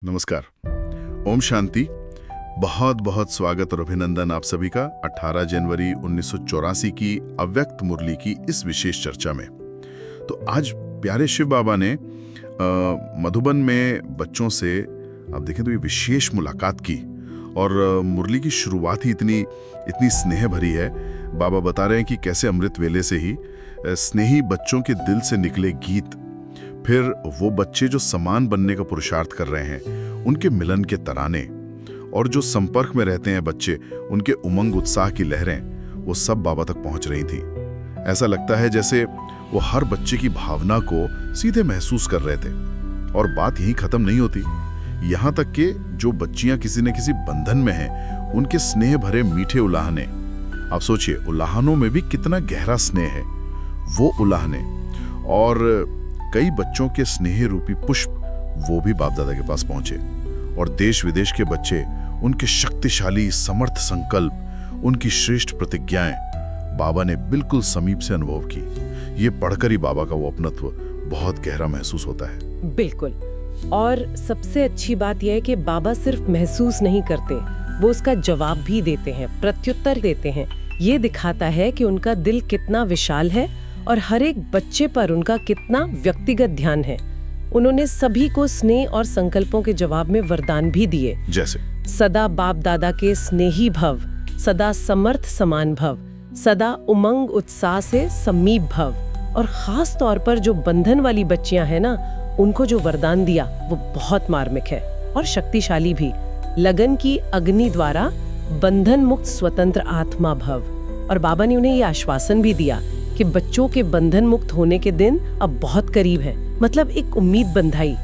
नमस्कार। ओम शांति। बहुत बहुत स्वागत और अभिनंदन आप सभी का 18 जनवरी 1984 की अव्यक्त मुरली की इस विशेष चर्चा में। तो आज प्यारे शिव बाबा ने मधुबन में बच्चों से आप देखें तो ये विशेष मुलाकात की और मुरली की शुरुआत ही इतनी स्नेह भरी है। बाबा बता रहे हैं कि कैसे अमृत वेले से ही स्नेही बच्चों के दिल से निकले गीत, फिर वो बच्चे जो समान बनने का पुरुषार्थ कर रहे हैं उनके मिलन के तराने, और जो संपर्क में रहते हैं बच्चे उनके उमंग उत्साह की लहरें, वो सब बाबा तक पहुंच रही थी। ऐसा लगता है जैसे वो हर बच्चे की भावना को सीधे महसूस कर रहे थे। और बात यहीं खत्म नहीं होती, यहाँ तक कि जो बच्चियां किसी न किसी बंधन में हैं उनके स्नेह भरे मीठे उलाहने, आप सोचिए उलाहनों में भी कितना गहरा स्नेह है, वो उलाहने और कई बच्चों के स्नेह रूपी पुष्प वो भी बाप दादा के पास पहुंचे। और देश विदेश के बच्चे उनके शक्तिशाली समर्थ संकल्प, उनकी श्रेष्ठ प्रतिज्ञाएं बाबा ने बिल्कुल समीप से अनुभव की। ये पढ़कर ही बाबा का वो अपनत्व बहुत गहरा महसूस होता है। बिल्कुल। और सबसे अच्छी बात यह है कि बाबा सिर्फ महसूस नहीं करते, वो उसका जवाब भी देते हैं, प्रत्युत्तर देते हैं। ये दिखाता है कि उनका दिल कितना विशाल है और हर एक बच्चे पर उनका कितना व्यक्तिगत ध्यान है। उन्होंने सभी को स्नेह और संकल्पों के जवाब में वरदान भी दिए, जैसे सदा बाप दादा के स्नेही भव, सदा समर्थ समान भव, सदा उमंग उत्साह से समीप भव। और खास तौर पर जो बंधन वाली बच्चियां हैं ना, उनको जो वरदान दिया वो बहुत मार्मिक है और शक्तिशाली भी। लगन की अग्नि द्वारा बंधन मुक्त स्वतंत्र आत्मा भव। और बाबा ने उन्हें ये आश्वासन भी दिया कि बच्चों के बंधन मुक्त होने के दिन अब बहुत करीब है, मतलब एक उम्मीद बंधाई।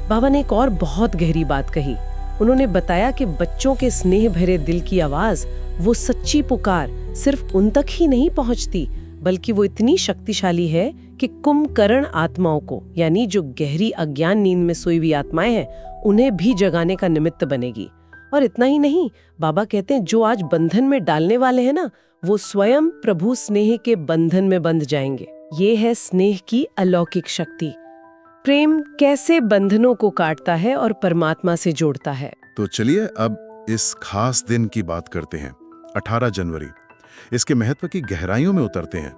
बाबा ने एक और बहुत गहरी बात कही। उन्होंने बताया कि बच्चों के स्नेह भरे दिल की आवाज, वो सच्ची पुकार सिर्फ उन तक ही नहीं पहुंचती, बल्कि वो इतनी शक्तिशाली है कि कुंभकर्ण आत्माओं को, यानी जो गहरी अज्ञान नींद में सोई हुई आत्माएं हैं, उन्हें भी जगाने का निमित्त बनेगी। और इतना ही नहीं, बाबा कहते हैं जो आज बंधन में डालने वाले हैं ना, वो स्वयं प्रभु स्नेह के बंधन में बंध जाएंगे। ये है स्नेह की अलौकिक शक्ति। प्रेम कैसे बंधनों को काटता है और परमात्मा से जोड़ता है। तो चलिए अब इस खास दिन की बात करते हैं, 18 जनवरी। इसके महत्व की गहराइयों में उतरते हैं।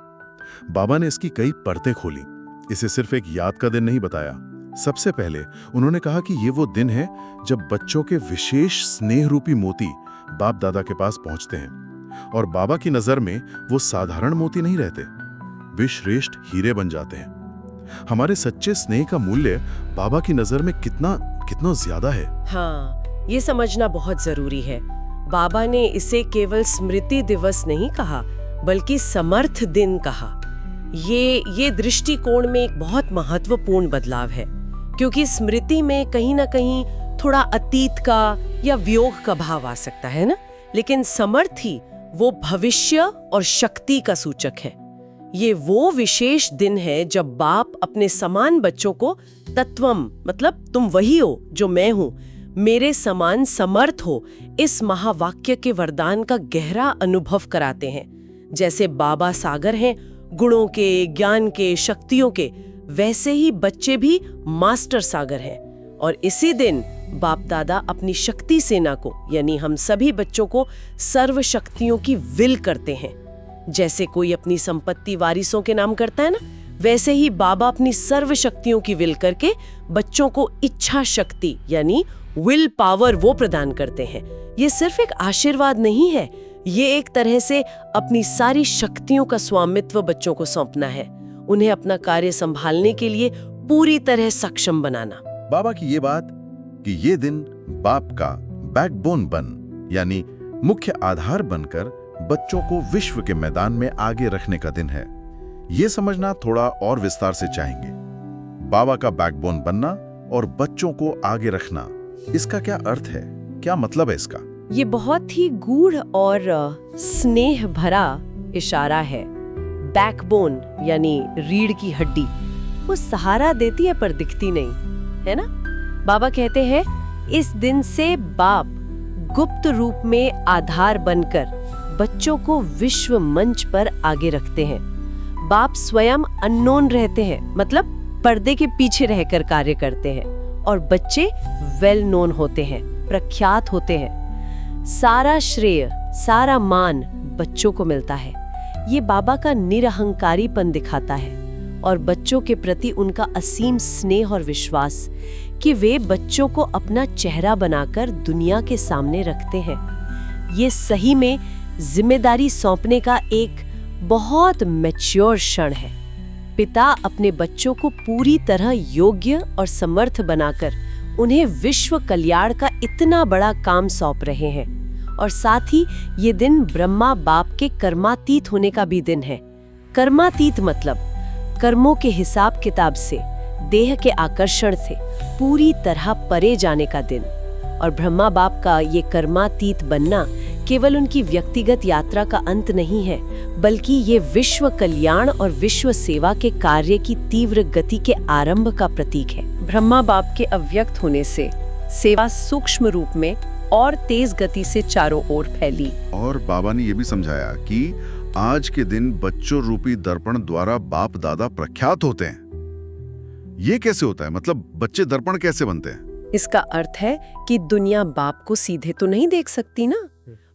बाबा ने इसकी कई परतें खोली, इसे सिर्फ एक याद का दिन नहीं बताया। सबसे पहले उन्होंने कहा कि ये वो दिन है जब बच्चों के विशेष स्नेह रूपी मोती बाप दादा के पास पहुंचते हैं। और बाबा की नजर में वो साधारण मोती नहीं रहते, वे श्रेष्ठ हीरे बन जाते हैं। हमारे सच्चे स्नेह का मूल्य बाबा की नजर में कितना ज्यादा है। हाँ, ये समझना बहुत जरूरी है। बाबा ने इसे केवल स्मृति दिवस नहीं कहा, बल्कि समर्थ दिन कहा। ये दृष्टिकोण में एक बहुत महत्वपूर्ण बदलाव है, क्योंकि स्मृति में कहीं ना कहीं थोड़ा अतीत का या वियोग का भाव आ सकता है ना, लेकिन समर्थ ही वो भविष्य और शक्ति का सूचक है। ये वो विशेष दिन है जब बाप अपने समान बच्चों को तत्वम, मतलब तुम वही हो जो मैं हूँ, मेरे समान समर्थ हो, इस महावाक्य के वरदान का गहरा अनुभव कराते हैं। जैसे बाबा सागर हैं गुणों के, ज्ञान के, शक्तियों के, वैसे ही बच्चे भी मास्टर सागर हैं। और इसी दिन बाप दादा अपनी शक्ति सेना को, यानी हम सभी बच्चों को सर्व शक्तियों की विल करते हैं। जैसे कोई अपनी संपत्ति वारिसों के नाम करता है ना, वैसे ही बाबा अपनी सर्व शक्तियों की विल करके बच्चों को इच्छा शक्ति यानी विल पावर वो प्रदान करते हैं। ये सिर्फ एक आशीर्वाद नहीं है, ये एक तरह से अपनी सारी शक्तियों का स्वामित्व बच्चों को सौंपना है, उन्हें अपना कार्य संभालने के लिए पूरी तरह सक्षम बनाना। बाबा की ये बात कि ये दिन बाप का बैकबोन बन, यानी मुख्य आधार बनकर बच्चों को विश्व के मैदान में आगे रखने का दिन है, ये समझना थोड़ा और विस्तार से चाहेंगे। बाबा का बैकबोन बनना और बच्चों को आगे रखना, इसका क्या अर्थ है, क्या मतलब है इसका? ये बहुत ही गूढ़ और स्नेह भरा इशारा है। बैकबोन यानी रीढ़ की हड्डी, वो सहारा देती है पर दिखती नहीं, है ना। बाबा कहते हैं इस दिन से बाप गुप्त रूप में आधार बनकर बच्चों को विश्व मंच पर आगे रखते हैं। बाप स्वयं अननोन रहते हैं, मतलब पर्दे के पीछे रहकर कार्य करते हैं और बच्चे वेल नोन होते हैं, प्रख्यात होते हैं। सारा श्रेय, सारा मान बच्चों को मिलता है। ये बाबा का निरहंकारीपन दिखाता है और बच्चों के प्रति उनका असीम स्नेह और विश्वास कि वे बच्चों को अपना चेहरा बनाकर दुनिया के सामने रखते हैं। ये सही में जिम्मेदारी सौंपने का एक बहुत मैच्योर क्षण है। पिता अपने बच्चों को पूरी तरह योग्य और समर्थ बनाकर उन्हें विश्व कल्याण का इतना बड़ा काम सौंप रहे हैं। और साथ ही ये दिन ब्रह्मा बाप के कर्मातीत होने का भी दिन है। कर्मातीत मतलब कर्मों के हिसाब किताब से, देह के आकर्षण से पूरी तरह परे जाने का दिन। और ब्रह्मा बाप का ये कर्मातीत बनना केवल उनकी व्यक्तिगत यात्रा का अंत नहीं है, बल्कि ये विश्व कल्याण और विश्व सेवा के कार्य की तीव्र गति के आरंभ का प्रतीक है। ब्रह्मा बाप के अव्यक्त होने से सेवा सूक्ष्म रूप में और तेज गति से चारों ओर फैली। और बाबा ने ये भी समझाया कि आज के दिन बच्चों रूपी दर्पण द्वारा बाप दादा प्रख्यात होते हैं। ये कैसे होता है? मतलब बच्चे दर्पण कैसे बनते हैं? इसका अर्थ है कि दुनिया बाप को सीधे तो नहीं देख सकती ना।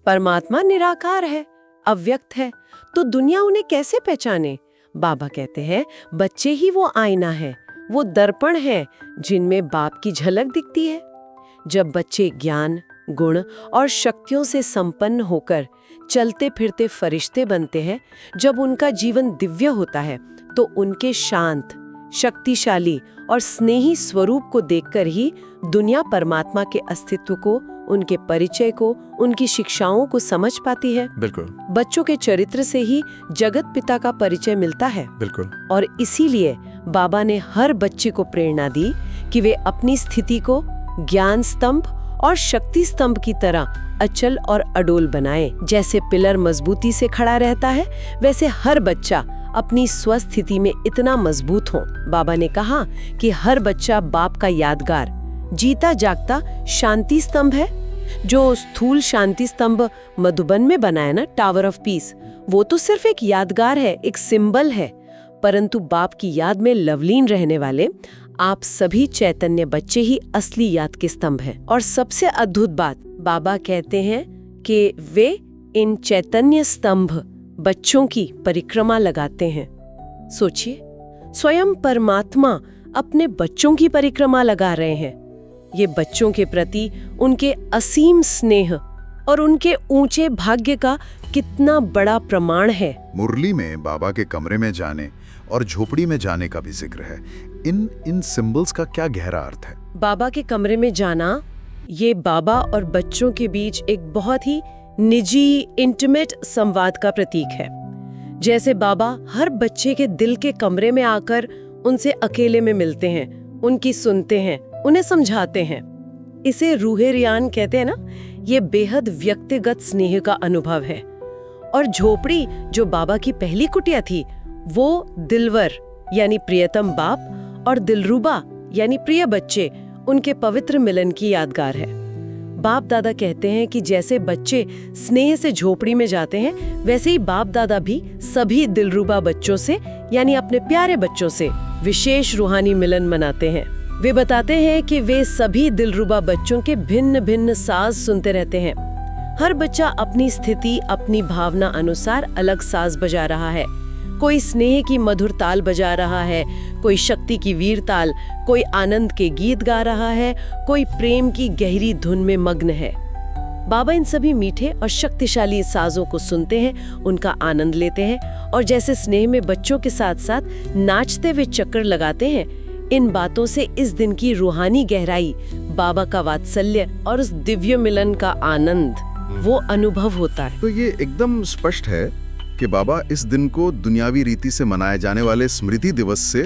परमात्मा निराकार है, अव्यक्त है, तो दुनिया उन्हें कैसे पहचाने? बाबा कहते हैं बच्चे ही वो आईना है, वो दर्पण है जिनमें बाप की झलक दिखती है। जब बच्चे ज्ञान, गुण और शक्तियों से संपन्न होकर चलते फिरते फरिश्ते बनते हैं, जब उनका जीवन दिव्य होता है, तो उनके शांत, शक्तिशाली और स्नेही स्वरूप को देखकर ही दुनिया परमात्मा के अस्तित्व को, उनके परिचय को, उनकी शिक्षाओं को समझ पाती है। बिल्कुल। बच्चों के चरित्र से ही जगत पिता का परिचय मिलता है। बिल्कुल। और इसीलिए बाबा ने हर बच्चे को प्रेरणा दी कि वे अपनी स्थिति को ज्ञान स्तंभ और शक्ति स्तंभ की तरह अचल और अडोल बनाएं। जैसे पिलर मजबूती से खड़ा रहता है, वैसे हर बच्चा अपनी स्वस्थिति में इतना मजबूत हो। बाबा ने कहा कि हर बच्चा बाप का यादगार, जीता जागता शांति स्तंभ है। जो स्थूल शांति स्तंभ मधुबन में बनाया ना, टावर ऑफ पीस, वो तो सिर्फ एक यादगार है, एक सिंबल है। परंतु बाप की याद में लवलीन रहने वाले आप सभी चैतन्य बच्चे ही असली याद के स्तंभ हैं। और सबसे अद्भुत बात, बाबा कहते हैं कि वे इन चैतन्य स्तंभ बच्चों की परिक्रमा लगाते हैं। सोचिए, स्वयं परमात्मा अपने बच्चों की परिक्रमा लगा रहे हैं। ये बच्चों के प्रति उनके असीम स्नेह और उनके ऊंचे भाग्य का कितना बड़ा प्रमाण है। मुरली में बाबा के कमरे में जाने और झोपड़ी में जाने का भी जिक्र है। इन सिंबल्स का क्या गहरा अर्थ है? बाबा के कमरे में जाना, ये बाबा और बच्चों के बीच एक बहुत ही निजी, इंटीमेट संवाद का प्रतीक है। जैसे बाबा हर बच्चे के दिल के कमरे में आकर उनसे अकेले में मिलते हैं, उनकी सुनते हैं, उन्हें समझाते हैं। इसे रूहे रियान कहते हैं ना। ये बेहद व्यक्तिगत स्नेह का अनुभव है। और झोपड़ी जो बाबा की पहली कुटिया थी, वो दिलवर यानी प्रियतम बाप और दिलरुबा यानी प्रिय बच्चे, उनके पवित्र मिलन की यादगार है। बाप दादा कहते हैं कि जैसे बच्चे स्नेह से झोपड़ी में जाते हैं, वैसे ही बाप दादा भी सभी दिलरुबा बच्चों से यानी अपने प्यारे बच्चों से विशेष रूहानी मिलन मनाते हैं। वे बताते हैं कि वे सभी दिलरुबा बच्चों के भिन्न भिन्न साज सुनते रहते हैं। हर बच्चा अपनी स्थिति, अपनी भावना अनुसार अलग साज बजा रहा है। कोई स्नेह की मधुर ताल बजा रहा है, कोई शक्ति की वीर ताल, कोई आनंद के गीत गा रहा है, कोई प्रेम की गहरी धुन में मग्न है। बाबा इन सभी मीठे और शक्तिशाली साजों को सुनते हैं, उनका आनंद लेते हैं और जैसे स्नेह में बच्चों के साथ साथ नाचते हुए चक्कर लगाते हैं। इन बातों से इस दिन की रूहानी गहराई, बाबा का वात्सल्य और उस दिव्य मिलन का आनंद, वो अनुभव होता है। तो ये एकदम स्पष्ट है कि बाबा इस दिन को दुनियावी रीति से मनाए जाने वाले स्मृति दिवस से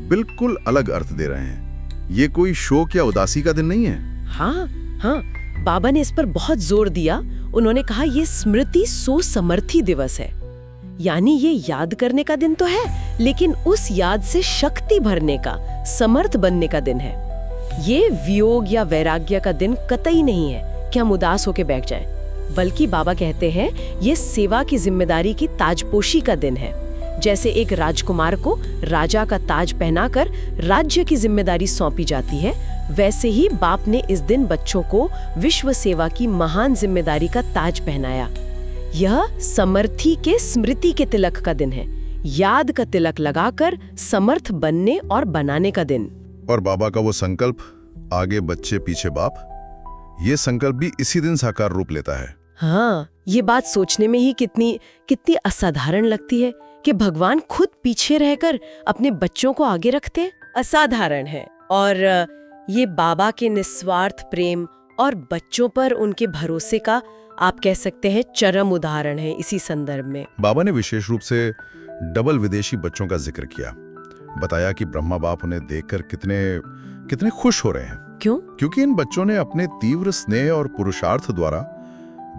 बिल्कुल अलग अर्थ दे रहे हैं। ये कोई शोक या उदासी का दिन नहीं है। हाँ, बाबा ने इस पर बहुत जोर दिया। उन्होंने कहा ये स्मृति सुसमर्थी दिवस है, यानी ये याद करने का दिन तो है, लेकिन उस याद से शक्ति भरने का, समर्थ बनने का दिन है। ये वियोग या वैराग्य का दिन कतई नहीं है कि हम उदास होकर बैठ जाएं, बल्कि बाबा कहते हैं ये सेवा की जिम्मेदारी की ताजपोशी का दिन है। जैसे एक राजकुमार को राजा का ताज पहनाकर राज्य की जिम्मेदारी सौंपी जाती है, वैसे ही बाप ने इस दिन बच्चों को विश्व सेवा की महान जिम्मेदारी का ताज पहनाया। यह समर्थी के स्मृति के तिलक का दिन है, याद का तिलक लगाकर समर्थ बनने और बनाने का दिन। और बाबा का वो संकल्प, आगे बच्चे पीछे बाप, ये संकल्प भी इसी दिन साकार रूप लेता है। हाँ, ये बात सोचने में ही कितनी असाधारण लगती है कि भगवान खुद पीछे रहकर अपने बच्चों को आगे रखते हैं। असाधारण है। और ये बाबा के निस्वार्थ प्रेम और बच्चों पर उनके भरोसे का आप कह सकते हैं चरम उदाहरण है इसी संदर्भ में। बाबा ने विशेष रूप से डबल विदेशी बच्चों का जिक्र किया, बताया कि ब्रह्मा बाप उन्हें देखकर कितने खुश हो रहे हैं। क्यों? क्योंकि इन बच्चों ने अपने तीव्र स्नेह और पुरुषार्थ द्वारा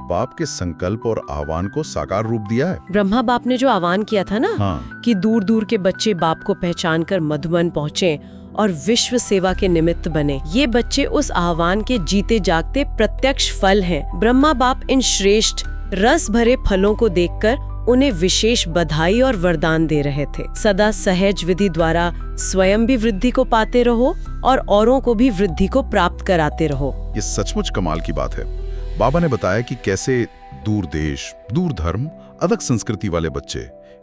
बाप के संकल्प और आह्वान को साकार रूप दिया है। ब्रह्मा बाप ने जो आह्वान किया था ना, हाँ। कि दूर दूर के बच्चे बाप को पहचान कर मधुबन पहुँचे और विश्व सेवा के निमित्त बने, ये बच्चे उस आह्वान के जीते जागते प्रत्यक्ष फल हैं। ब्रह्मा बाप इन श्रेष्ठ रस भरे फलों को देखकर उन्हें विशेष बधाई और वरदान दे रहे थे। सदा सहज विधि द्वारा स्वयं भी वृद्धि को पाते रहो और औरों को भी वृद्धि को प्राप्त कराते रहो। ये सचमुच कमाल की बात है। बाबा ने बताया कि कैसे दूर देश, दूर धर्म, अलग संस्कृति वाले बच्चे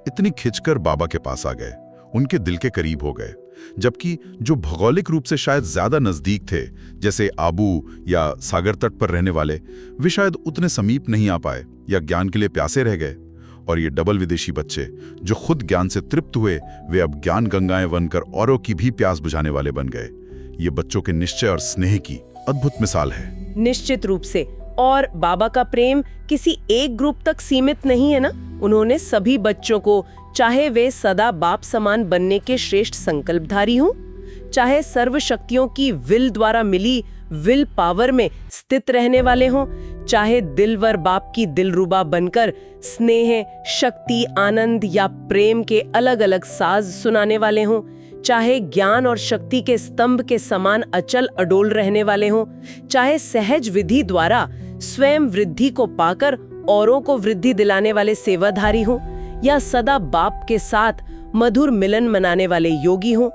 इतनी खिंचकर बाबा के पास आ गए, उनके दिल के करीब हो गए, जबकि जो भौगोलिक रूप से शायद ज्यादा नजदीक थे, जैसे आबू या सागर तट पर रहने वाले, वे शायद उतने समीप नहीं आ पाए या ज्ञान के लिए प्यासे रह गए। और ये डबल विदेशी बच्चे जो खुद ज्ञान से तृप्त हुए, वे अब ज्ञान गंगाएं बनकर औरों की भी प्यास बुझाने वाले बन गए। ये बच्चों के निश्चय और स्नेह की अद्भुत मिसाल है। निश्चित रूप से। और बाबा का प्रेम किसी एक ग्रुप तक सीमित नहीं है ना। उन्होंने सभी बच्चों को, चाहे वे सदा बाप समान बनने के श्रेष्ठ संकल्पधारी हों, चाहे सर्व शक्तियों की विल द्वारा मिली विल पावर में स्थित रहने वाले हों, चाहे दिलवर बाप की दिलरुबा बनकर स्नेह, शक्ति, आनंद या प्रेम के अलग अलग साज सुनाने वाले हों, चाहे ज्ञान और शक्ति के स्तंभ के समान अचल अडोल रहने वाले हों, चाहे सहज विधि द्वारा स्वयं वृद्धि को पाकर औरों को वृद्धि दिलाने वाले सेवाधारी हों, या सदा बाप के साथ मधुर मिलन मनाने वाले योगी हों,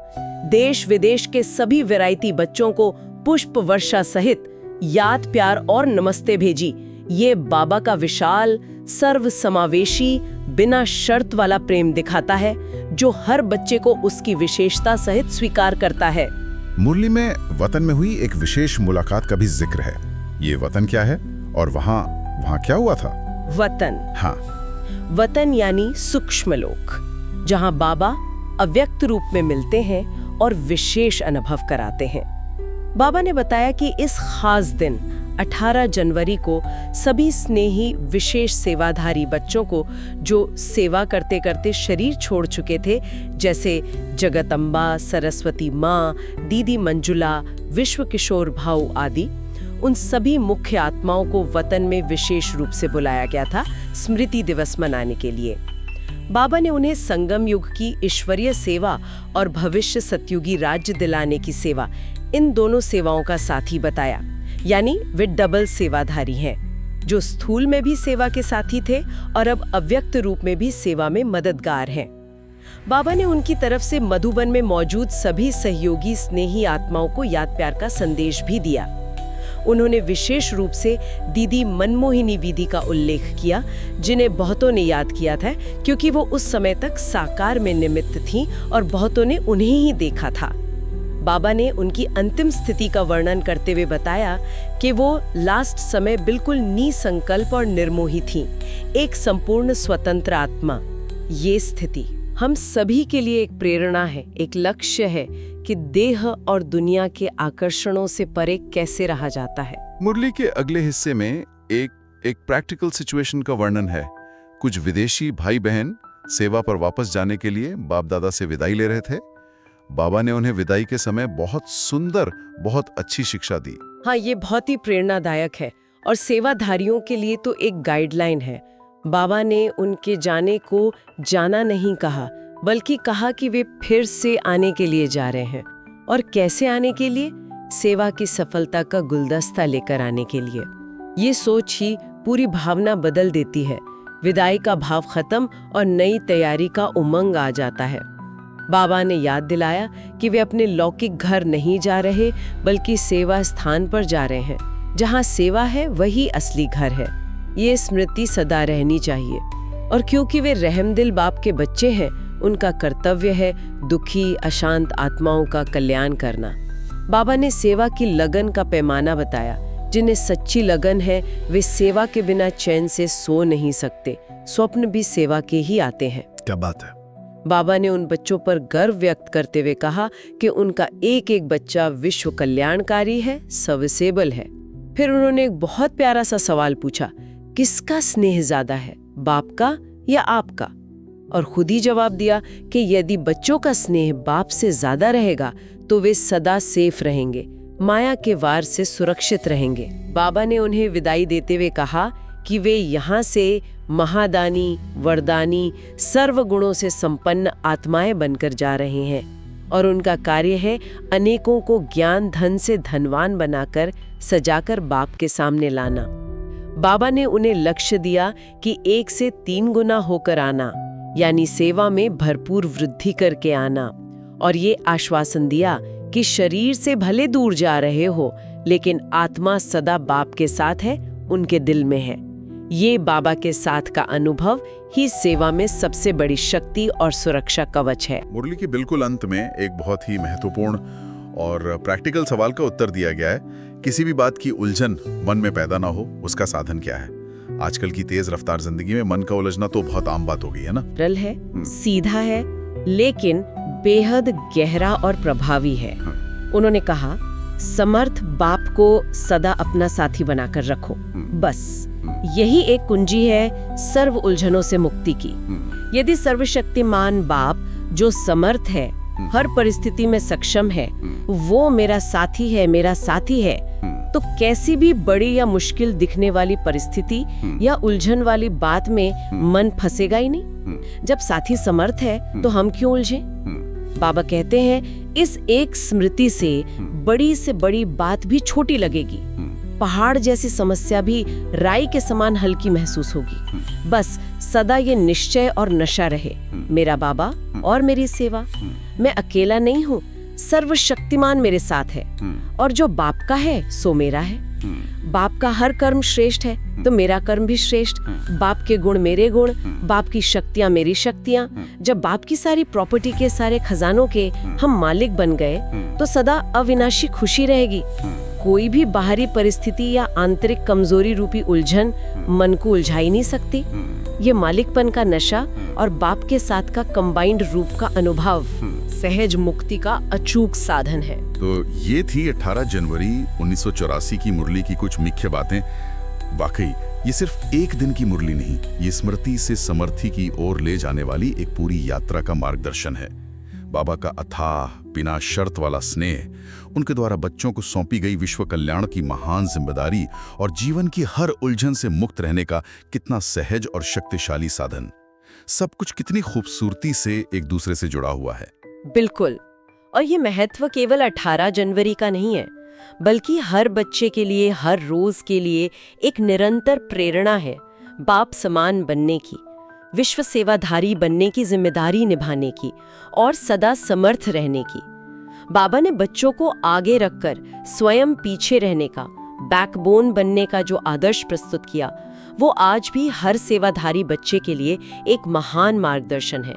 देश विदेश के सभी वैरायटी बच्चों को पुष्प वर्षा सहित याद, प्यार और नमस्ते भेजी। ये बाबा का विशाल, सर्व समावेशी, बिना शर्त वाला प्रेम दिखाता है, जो हर बच्चे को उसकी विशेषता सहित स्वीकार करता है। मुरली में वतन में हुई एक विशेष मुलाकात का भी जिक्र है। ये वतन क्या है और वहाँ क्या हुआ था? वतन, हाँ, वतन यानी सूक्ष्म लोक, जहाँ बाबा अव्यक्त रूप में मिलते हैं और विशेष अनुभव कराते हैं। बाबा ने बताया कि इस खास दिन 18 जनवरी को सभी स्नेही विशेष सेवाधारी बच्चों को, जो सेवा करते करते शरीर छोड़ चुके थे, जैसे जगदम्बा, सरस्वती माँ, दीदी मंजुला, विश्व किशोर भाऊ आदि, उन सभी मुख्य आत्माओं को वतन में विशेष रूप से बुलाया गया था स्मृति दिवस मनाने के लिए। बाबा ने उन्हें संगम युग की ईश्वरीय सेवा और भविष्य सतयुगी राज्य दिलाने की सेवा, इन दोनों सेवाओं का साथी बताया। यानी वे डबल सेवाधारी हैं, जो स्थूल में भी सेवा के साथी थे और अब अव्यक्त रूप में भी सेवा में मददगार हैं। बाबा ने उनकी तरफ से मधुबन में मौजूद सभी सहयोगी स्नेही आत्माओं को याद प्यार का संदेश भी दिया। उन्होंने विशेष रूप से दीदी मनमोहिनी दीदी का उल्लेख किया, जिन्हें बहुतों ने याद किया था, क्योंकि वो उस समय तक साकार में निमित्त थीं और बहुतों ने उन्हें ही देखा था। बाबा ने उनकी अंतिम स्थिति का वर्णन करते हुए बताया कि वो लास्ट समय बिल्कुल निसंकल्प और निर्मोही थीं, एक संपूर्ण स्वतंत्र आत्मा। ये स्थिति हम सभी के लिए एक प्रेरणा है, एक लक्ष्य है कि देह और दुनिया के आकर्षणों से परे कैसे रहा जाता है। मुरली के अगले हिस्से में एक प्रैक्टिकल सिचुएशन का वर्णन है। कुछ विदेशी भाई बहन सेवा पर वापस जाने के लिए बाप दादा से विदाई ले रहे थे। बाबा ने उन्हें विदाई के समय बहुत सुंदर, बहुत अच्छी शिक्षा दी। हाँ, ये बहुत ही प्रेरणादायक है और सेवाधारियों के लिए तो एक गाइडलाइन है। बाबा ने उनके जाने को जाना नहीं कहा, बल्कि कहा कि वे फिर से आने के लिए जा रहे हैं। और कैसे आने के लिए? सेवा की सफलता का गुलदस्ता लेकर आने के लिए। ये सोच ही पूरी भावना बदल देती है। विदाई का भाव खत्म और नई तैयारी का उमंग आ जाता है। बाबा ने याद दिलाया कि वे अपने लौकिक घर नहीं जा रहे बल्कि सेवा स्थान पर जा रहे हैं। जहाँ सेवा है वही असली घर है। ये स्मृति सदा रहनी चाहिए। और क्योंकि वे रहमदिल बाप के बच्चे हैं, उनका कर्तव्य है दुखी अशांत आत्माओं का कल्याण करना। बाबा ने सेवा की लगन का पैमाना बताया। जिन्हें सच्ची लगन है वे सेवा के बिना चैन से सो नहीं सकते। स्वप्न भी सेवा के ही आते हैं। क्या बात है। बाबा ने उन बच्चों पर गर्व व्यक्त करते हुए कहा कि उनका एक एक बच्चा विश्व कल्याणकारी है, सर्विसेबल है। फिर उन्होंने एक बहुत प्यारा सा सवाल पूछा, किसका स्नेह ज्यादा है, बाप का या आपका? और खुद ही जवाब दिया कि यदि बच्चों का स्नेह बाप से ज्यादा रहेगा तो वे सदा सेफ रहेंगे, माया के वार से सुरक्षित रहेंगे। बाबा ने उन्हें विदाई देते हुए कहा कि वे यहाँ से महादानी, वरदानी, सर्व गुणों से संपन्न आत्माएं बनकर जा रहे हैं और उनका कार्य है अनेकों को ज्ञान धन से धनवान बनाकर सजाकर बाप के सामने लाना। बाबा ने उन्हें लक्ष्य दिया कि 1 से 3 गुना होकर आना, यानी सेवा में भरपूर वृद्धि करके आना, और ये आश्वासन दिया कि शरीर से भले दूर जा रहे हो लेकिन आत्मा सदा बाप के साथ है, उनके दिल में है। ये बाबा के साथ का अनुभव ही सेवा में सबसे बड़ी शक्ति और सुरक्षा कवच है। मुरली के बिल्कुल अंत में एक बहुत ही महत्वपूर्ण और प्रैक्टिकल सवाल का उत्तर दिया गया है। किसी भी बात की उलझन मन में पैदा ना हो, उसका साधन क्या है? आजकल की तेज रफ्तार जिंदगी में मन का उलझना तो बहुत आम बात हो गई है ना। सरल है, सीधा है, लेकिन बेहद गहरा और प्रभावी है। उन्होंने कहा, समर्थ बाप को सदा अपना साथी बनाकर रखो, बस यही एक कुंजी है सर्व उलझनों से मुक्ति की। यदि सर्वशक्तिमान बाप जो समर्थ है, हर परिस्थिति में सक्षम है, वो मेरा साथी है, मेरा साथी है, तो कैसी भी बड़ी या मुश्किल दिखने वाली परिस्थिति या उलझन वाली बात में मन फंसेगा ही नहीं। जब साथी समर्थ है तो हम क्यों उलझें? बाबा कहते हैं, इस एक स्मृति से बड़ी बात भी छोटी लगेगी। पहाड़ जैसी समस्या भी राई के समान हल्की महसूस होगी। बस सदा ये निश्चय और नशा रहे, मेरा बाबा और मेरी सेवा। मैं अकेला नहीं हूँ, सर्वशक्तिमान मेरे साथ है, और जो बाप का है सो मेरा है। बाप का हर कर्म श्रेष्ठ है तो मेरा कर्म भी श्रेष्ठ। बाप के गुण मेरे गुण, बाप की शक्तियाँ मेरी शक्तियाँ। जब बाप की सारी प्रॉपर्टी के सारे खजानों के हम मालिक बन गए तो सदा अविनाशी खुशी रहेगी। कोई भी बाहरी परिस्थिति या आंतरिक कमजोरी रूपी उलझन मन को उलझा ही नहीं सकती। ये मालिकपन का नशा और बाप के साथ का कंबाइंड रूप का अनुभव सहज मुक्ति का अचूक साधन है। तो ये थी 18 जनवरी 1984 की मुरली की कुछ मुख्य बातें। वाकई ये सिर्फ एक दिन की मुरली नहीं, ये स्मृति से समर्थी की ओर ले जाने वाली एक पूरी यात्रा का मार्गदर्शन है। बाबा का अथाह बिना शर्त वाला स्नेह, उनके द्वारा बच्चों को सौंपी गई विश्व कल्याण की महान जिम्मेदारी और जीवन की हर उलझन से मुक्त रहने का कितना सहज और शक्तिशाली साधन, सब कुछ कितनी खूबसूरती से एक दूसरे से जुड़ा हुआ है। बिल्कुल। और ये महत्व केवल 18 जनवरी का नहीं है, बल्कि हर बच्चे के लिए, हर रोज के लिए एक निरंतर प्रेरणा है बाप समान बनने की, विश्व सेवाधारी बनने की जिम्मेदारी निभाने की और सदा समर्थ रहने की। बाबा ने बच्चों को आगे रखकर स्वयं पीछे रहने का, बैकबोन बनने का जो आदर्श प्रस्तुत किया, वो आज भी हर सेवाधारी बच्चे के लिए एक महान मार्गदर्शन है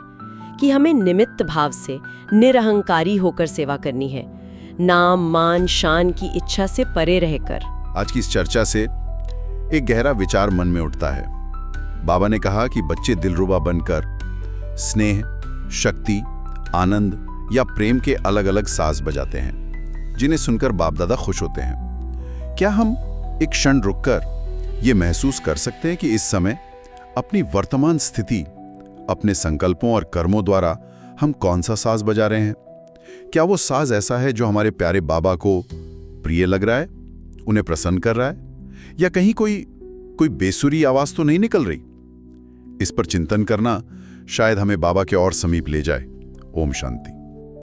कि हमें निमित्त भाव से निरहंकारी होकर सेवा करनी है, नाम मान शान की इच्छा से परे रहकर। आज की इस चर्चा से एक गहरा विचार मन में उठता है। बाबा ने कहा कि बच्चे दिलरुबा बनकर स्नेह, शक्ति, आनंद या प्रेम के अलग अलग साज बजाते हैं, जिन्हें सुनकर बाप दादा खुश होते हैं। क्या हम एक क्षण रुककर ये महसूस कर सकते हैं कि इस समय अपनी वर्तमान स्थिति, अपने संकल्पों और कर्मों द्वारा हम कौन सा साज बजा रहे हैं? क्या वो साज ऐसा है जो हमारे प्यारे बाबा को प्रिय लग रहा है, उन्हें प्रसन्न कर रहा है, या कहीं कोई बेसुरी आवाज तो नहीं निकल रही? इस पर चिंतन करना शायद हमें बाबा के और समीप ले जाए। ओम शांति।